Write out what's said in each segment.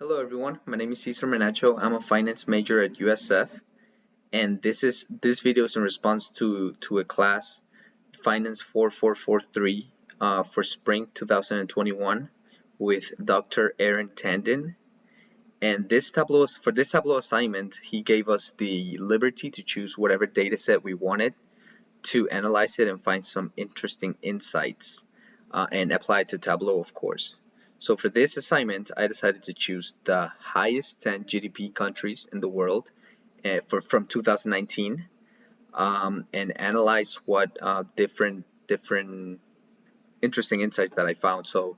Hello everyone, my name is Cesar Menacho. I'm a finance major at USF, and this video is in response to a class, FIN4443, for spring 2021 with Dr. Aaron Tandon. And for this Tableau assignment, he gave us the liberty to choose whatever data set we wanted to analyze it and find some interesting insights and apply it to Tableau, of course. So for this assignment, I decided to choose the highest 10 GDP countries in the world from 2019 and analyze what different interesting insights that I found. So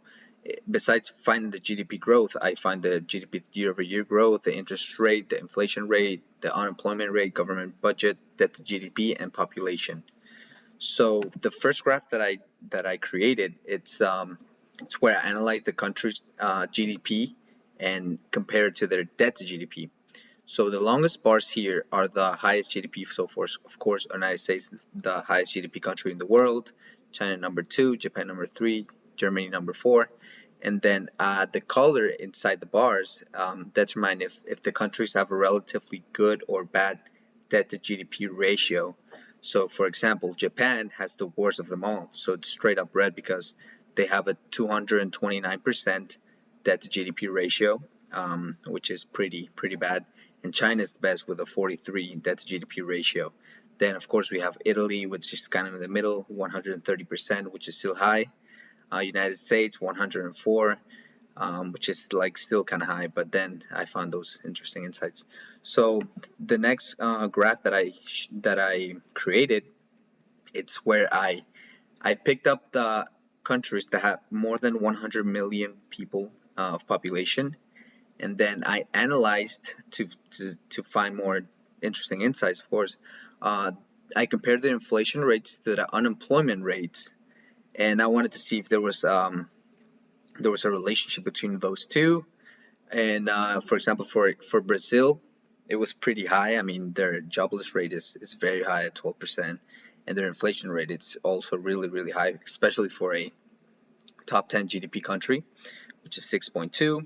besides finding the GDP growth, I find the GDP year-over-year growth, the interest rate, the inflation rate, the unemployment rate, government budget, debt to GDP, and population. So the first graph that I created, it's where I analyze the country's GDP and compare it to their debt to GDP. So the longest bars here are the highest GDP. So of course, United States, the highest GDP country in the world, China number 2, Japan number 3, Germany number 4, and then the color inside the bars determine if the countries have a relatively good or bad debt to GDP ratio. So for example, Japan has the worst of them all. So it's straight up red because they have a 229% debt to GDP ratio, which is pretty bad. And China is the best with a 43 debt to GDP ratio. Then of course we have Italy, which is kind of in the middle, 130%, which is still high. United States, 104, which is like still kind of high, but then I found those interesting insights. So the next graph that I created, it's where I picked up the countries that have more than 100 million people of population, and then I analyzed to find more interesting insights. Of course, I compared the inflation rates to the unemployment rates, and I wanted to see if there was a relationship between those two. And for example, for Brazil, it was pretty high. I mean, their jobless rate is very high at 12%, and their inflation rate it's also really high, especially for a top 10 GDP country, which is 6.2.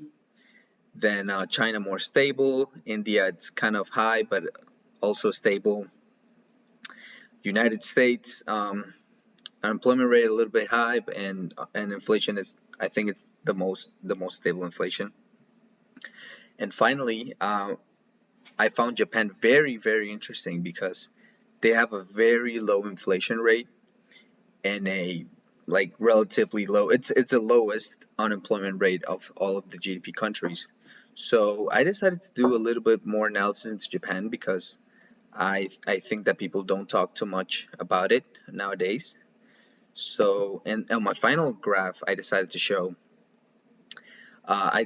Then China more stable. India it's kind of high but also stable. United States unemployment rate a little bit high, and inflation is, I think it's the most stable inflation. And finally, I found Japan very interesting because they have a very low inflation rate and a relatively low, it's the lowest unemployment rate of all of the GDP countries. So I decided to do a little bit more analysis into Japan because I think that people don't talk too much about it nowadays. So, and on my final graph, I decided to show I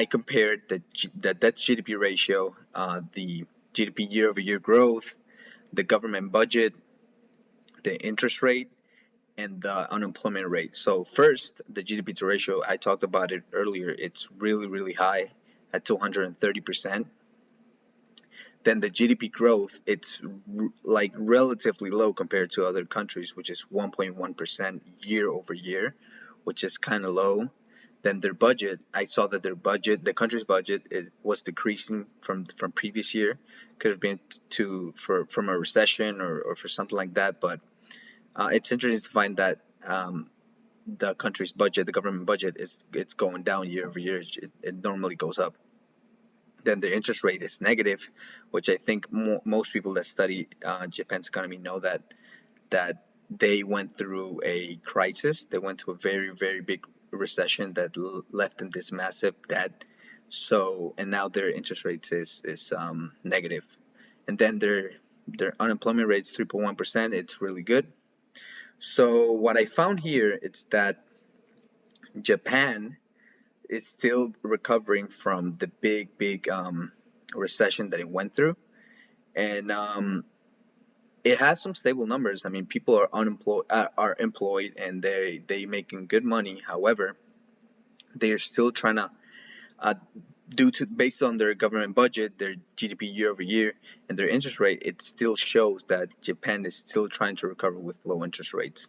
compared the debt to GDP ratio, the GDP year-over-year growth, the government budget, the interest rate, and the unemployment rate. So first, the GDP to ratio, I talked about it earlier. It's really high at 230%. Then the GDP growth, it's like relatively low compared to other countries, which is 1.1% year-over-year, which is kind of low. Then their budget, I saw that their budget, the country's budget, was decreasing from previous year. Could have been from a recession or for something like that. But it's interesting to find that the country's budget, the government budget, it's going down year-over-year. It normally goes up. Then the interest rate is negative, which I think most people that study Japan's economy know that they went through a crisis. They went to a very big recession that left them this massive debt. So, and now their interest rate is negative. And then their unemployment rate is 3.1%. It's really good. So what I found here is that Japan is still recovering from the big recession that it went through, and it has some stable numbers. I mean, people are employed and they making good money. However, they are still trying to based on their government budget, their GDP year-over-year, and their interest rate, it still shows that Japan is still trying to recover with low interest rates.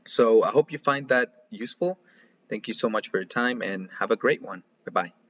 So I hope you find that useful. Thank you so much for your time and have a great one. Bye-bye.